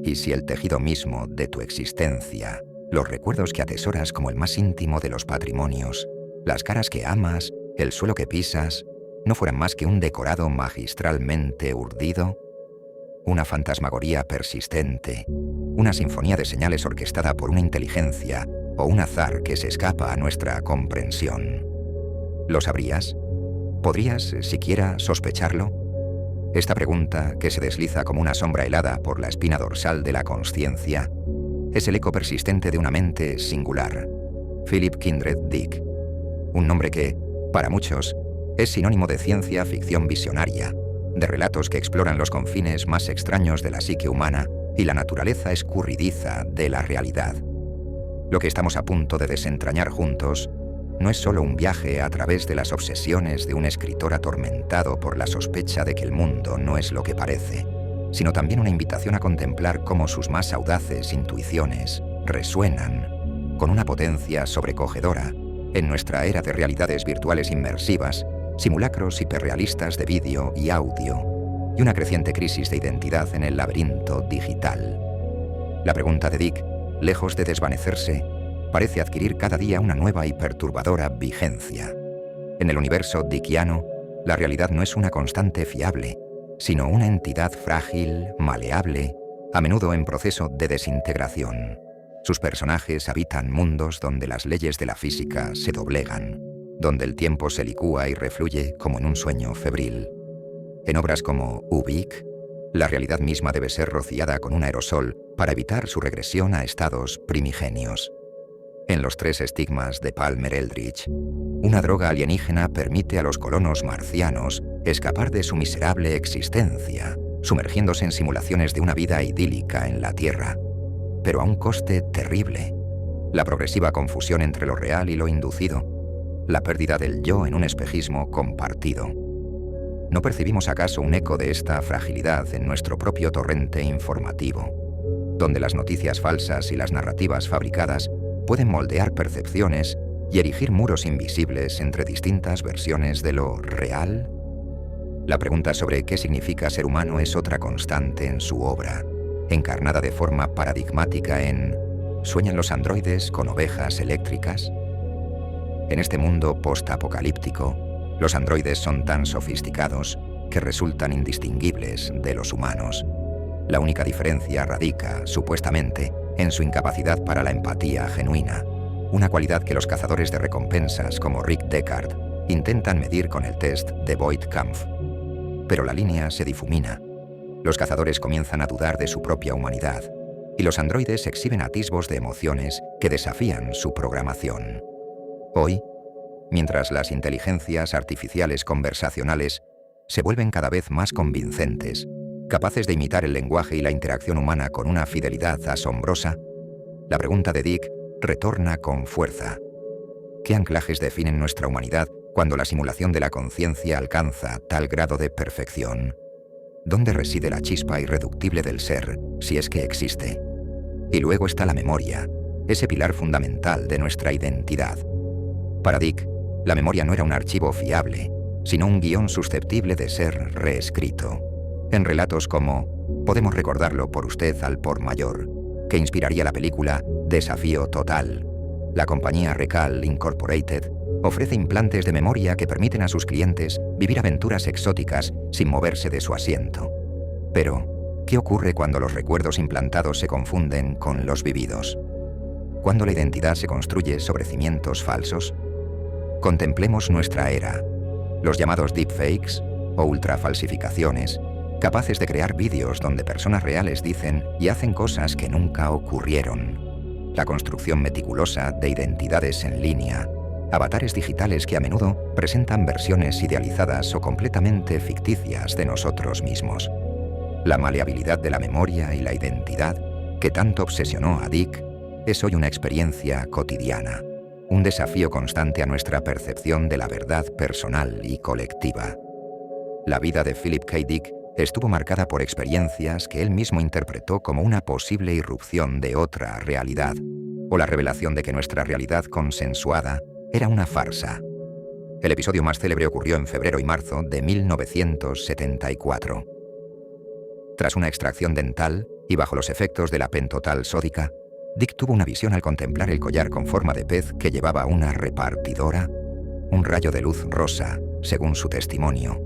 y si el tejido mismo de tu existencia, los recuerdos que atesoras como el más íntimo de los patrimonios, las caras que amas, el suelo que pisas, no fueran más que un decorado magistralmente urdido? Una fantasmagoría persistente, una sinfonía de señales orquestada por una inteligencia o un azar que se escapa a nuestra comprensión. ¿Lo sabrías? ¿Podrías siquiera sospecharlo? Esta pregunta, que se desliza como una sombra helada por la espina dorsal de la consciencia, es el eco persistente de una mente singular, Philip Kindred Dick, un nombre que, para muchos, es sinónimo de ciencia ficción visionaria, de relatos que exploran los confines más extraños de la psique humana y la naturaleza escurridiza de la realidad. Lo que estamos a punto de desentrañar juntos no es solo un viaje a través de las obsesiones de un escritor atormentado por la sospecha de que el mundo no es lo que parece, sino también una invitación a contemplar cómo sus más audaces intuiciones resuenan con una potencia sobrecogedora en nuestra era de realidades virtuales inmersivas, simulacros hiperrealistas de vídeo y audio, y una creciente crisis de identidad en el laberinto digital. La pregunta de Dick, lejos de desvanecerse, parece adquirir cada día una nueva y perturbadora vigencia. En el universo dickiano, la realidad no es una constante fiable, sino una entidad frágil, maleable, a menudo en proceso de desintegración. Sus personajes habitan mundos donde las leyes de la física se doblegan, donde el tiempo se licúa y refluye como en un sueño febril. En obras como Ubik, la realidad misma debe ser rociada con un aerosol para evitar su regresión a estados primigenios. En Los tres estigmas de Palmer Eldritch, una droga alienígena permite a los colonos marcianos escapar de su miserable existencia, sumergiéndose en simulaciones de una vida idílica en la Tierra, pero a un coste terrible. La progresiva confusión entre lo real y lo inducido, la pérdida del yo en un espejismo compartido. ¿No percibimos acaso un eco de esta fragilidad en nuestro propio torrente informativo, donde las noticias falsas y las narrativas fabricadas pueden moldear percepciones y erigir muros invisibles entre distintas versiones de lo real? La pregunta sobre qué significa ser humano es otra constante en su obra, encarnada de forma paradigmática en ¿Sueñan los androides con ovejas eléctricas? En este mundo postapocalíptico, los androides son tan sofisticados que resultan indistinguibles de los humanos. La única diferencia radica, supuestamente, en su incapacidad para la empatía genuina, una cualidad que los cazadores de recompensas como Rick Deckard intentan medir con el test de Voight-Kampff. Pero la línea se difumina. Los cazadores comienzan a dudar de su propia humanidad, y los androides exhiben atisbos de emociones que desafían su programación. Hoy, mientras las inteligencias artificiales conversacionales se vuelven cada vez más convincentes, capaces de imitar el lenguaje y la interacción humana con una fidelidad asombrosa, la pregunta de Dick retorna con fuerza. ¿Qué anclajes definen nuestra humanidad cuando la simulación de la conciencia alcanza tal grado de perfección? ¿Dónde reside la chispa irreductible del ser, si es que existe? Y luego está la memoria, ese pilar fundamental de nuestra identidad. Para Dick, la memoria no era un archivo fiable, sino un guión susceptible de ser reescrito. En relatos como Podemos recordarlo por usted al por mayor, que inspiraría la película Desafío Total, la compañía Recal Incorporated ofrece implantes de memoria que permiten a sus clientes vivir aventuras exóticas sin moverse de su asiento. Pero, ¿qué ocurre cuando los recuerdos implantados se confunden con los vividos? ¿Cuándo la identidad se construye sobre cimientos falsos? Contemplemos nuestra era, los llamados deepfakes o ultrafalsificaciones, capaces de crear vídeos donde personas reales dicen y hacen cosas que nunca ocurrieron. La construcción meticulosa de identidades en línea, avatares digitales que a menudo presentan versiones idealizadas o completamente ficticias de nosotros mismos. La maleabilidad de la memoria y la identidad, que tanto obsesionó a Dick, es hoy una experiencia cotidiana, un desafío constante a nuestra percepción de la verdad personal y colectiva. La vida de Philip K. Dick estuvo marcada por experiencias que él mismo interpretó como una posible irrupción de otra realidad, o la revelación de que nuestra realidad consensuada era una farsa. El episodio más célebre ocurrió en febrero y marzo de 1974. Tras una extracción dental, Y bajo los efectos de la pentotal sódica, Dick tuvo una visión al contemplar el collar con forma de pez que llevaba una repartidora. Un rayo de luz rosa, según su testimonio,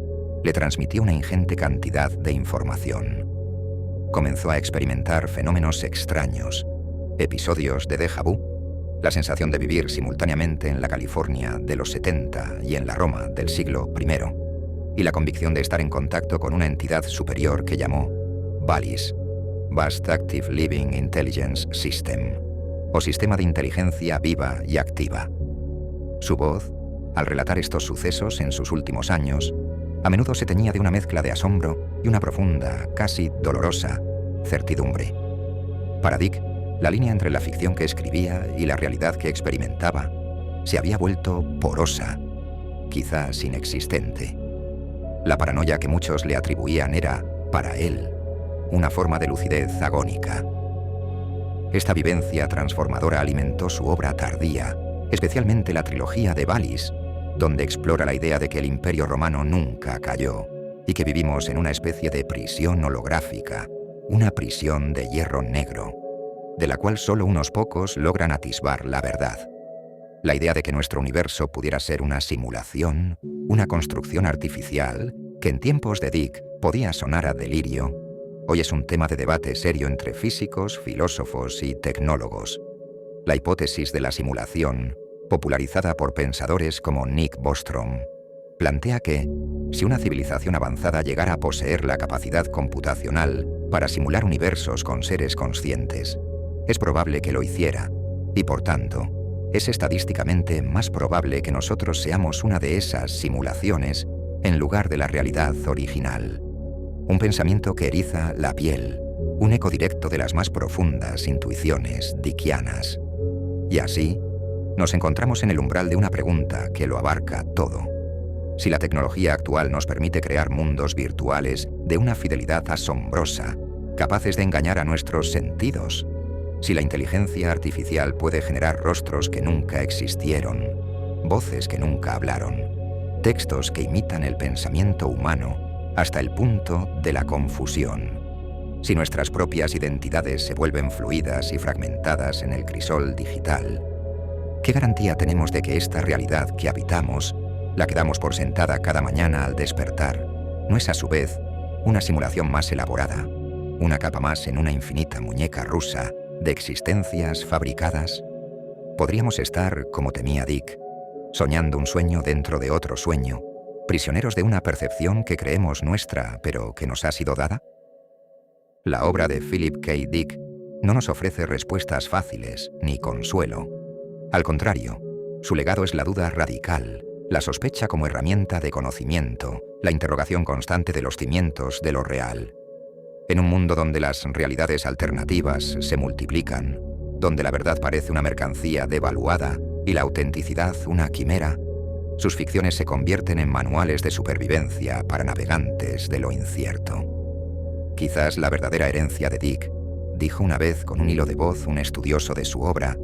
le transmitió una ingente cantidad de información. Comenzó a experimentar fenómenos extraños, episodios de déjà vu, la sensación de vivir simultáneamente en la California de los 70 y en la Roma del siglo I, y la convicción de estar en contacto con una entidad superior que llamó VALIS, Vast Active Living Intelligence System, o Sistema de Inteligencia Viva y Activa. Su voz, al relatar estos sucesos en sus últimos años, a menudo se teñía de una mezcla de asombro y una profunda, casi dolorosa, certidumbre. Para Dick, la línea entre la ficción que escribía y la realidad que experimentaba se había vuelto porosa, quizás inexistente. La paranoia que muchos le atribuían era, para él, una forma de lucidez agónica. Esta vivencia transformadora alimentó su obra tardía, especialmente la trilogía de VALIS, donde explora la idea de que el Imperio Romano nunca cayó y que vivimos en una especie de prisión holográfica, una prisión de hierro negro, de la cual solo unos pocos logran atisbar la verdad. La idea de que nuestro universo pudiera ser una simulación, una construcción artificial, que en tiempos de Dick podía sonar a delirio, hoy es un tema de debate serio entre físicos, filósofos y tecnólogos. La hipótesis de la simulación, popularizada por pensadores como Nick Bostrom, plantea que, si una civilización avanzada llegara a poseer la capacidad computacional para simular universos con seres conscientes, es probable que lo hiciera, y por tanto, es estadísticamente más probable que nosotros seamos una de esas simulaciones en lugar de la realidad original. Un pensamiento que eriza la piel, un eco directo de las más profundas intuiciones dickianas. Y así, nos encontramos en el umbral de una pregunta que lo abarca todo. Si la tecnología actual nos permite crear mundos virtuales de una fidelidad asombrosa, capaces de engañar a nuestros sentidos, si la inteligencia artificial puede generar rostros que nunca existieron, voces que nunca hablaron, textos que imitan el pensamiento humano hasta el punto de la confusión, si nuestras propias identidades se vuelven fluidas y fragmentadas en el crisol digital, ¿qué garantía tenemos de que esta realidad que habitamos, la que damos por sentada cada mañana al despertar, no es a su vez una simulación más elaborada, una capa más en una infinita muñeca rusa de existencias fabricadas? Podríamos estar, como temía Dick, soñando un sueño dentro de otro sueño, prisioneros de una percepción que creemos nuestra, pero que nos ha sido dada. La obra de Philip K. Dick no nos ofrece respuestas fáciles ni consuelo. Al contrario, su legado es la duda radical, la sospecha como herramienta de conocimiento, la interrogación constante de los cimientos de lo real. En un mundo donde las realidades alternativas se multiplican, donde la verdad parece una mercancía devaluada y la autenticidad una quimera, sus ficciones se convierten en manuales de supervivencia para navegantes de lo incierto. Quizás la verdadera herencia de Dick, dijo una vez con un hilo de voz un estudioso de su obra,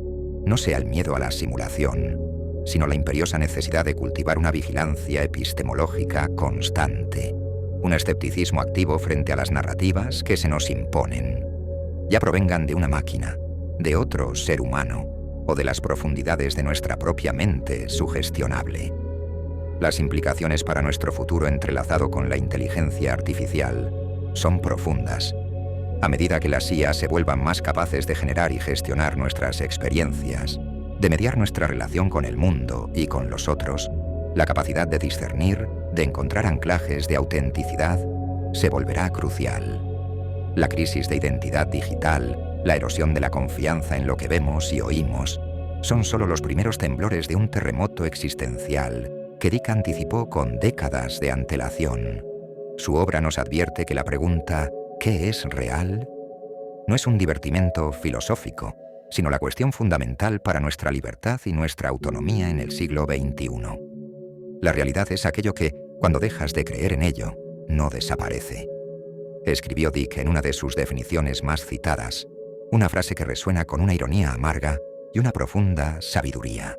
no sea el miedo a la simulación, sino la imperiosa necesidad de cultivar una vigilancia epistemológica constante, un escepticismo activo frente a las narrativas que se nos imponen, ya provengan de una máquina, de otro ser humano o de las profundidades de nuestra propia mente sugestionable. Las implicaciones para nuestro futuro entrelazado con la inteligencia artificial son profundas. A medida que las IA se vuelvan más capaces de generar y gestionar nuestras experiencias, de mediar nuestra relación con el mundo y con los otros, la capacidad de discernir, de encontrar anclajes de autenticidad, se volverá crucial. La crisis de identidad digital, la erosión de la confianza en lo que vemos y oímos, son solo los primeros temblores de un terremoto existencial que Dick anticipó con décadas de antelación. Su obra nos advierte que la pregunta ¿qué es real? No es un divertimento filosófico, sino la cuestión fundamental para nuestra libertad y nuestra autonomía en el siglo XXI. La realidad es aquello que, cuando dejas de creer en ello, no desaparece. Escribió Dick en una de sus definiciones más citadas, una frase que resuena con una ironía amarga y una profunda sabiduría.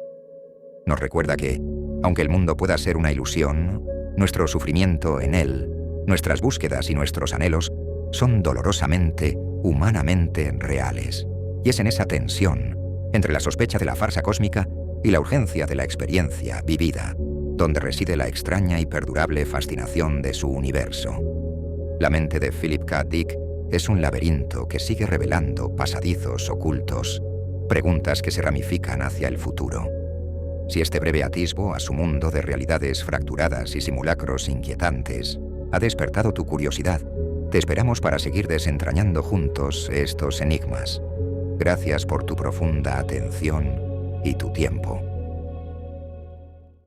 Nos recuerda que, aunque el mundo pueda ser una ilusión, nuestro sufrimiento en él, nuestras búsquedas y nuestros anhelos son dolorosamente humanamente reales. Y es en esa tensión, entre la sospecha de la farsa cósmica y la urgencia de la experiencia vivida, donde reside la extraña y perdurable fascinación de su universo. La mente de Philip K. Dick es un laberinto que sigue revelando pasadizos ocultos, preguntas que se ramifican hacia el futuro. Si este breve atisbo a su mundo de realidades fracturadas y simulacros inquietantes ha despertado tu curiosidad, te esperamos para seguir desentrañando juntos estos enigmas. Gracias por tu profunda atención y tu tiempo.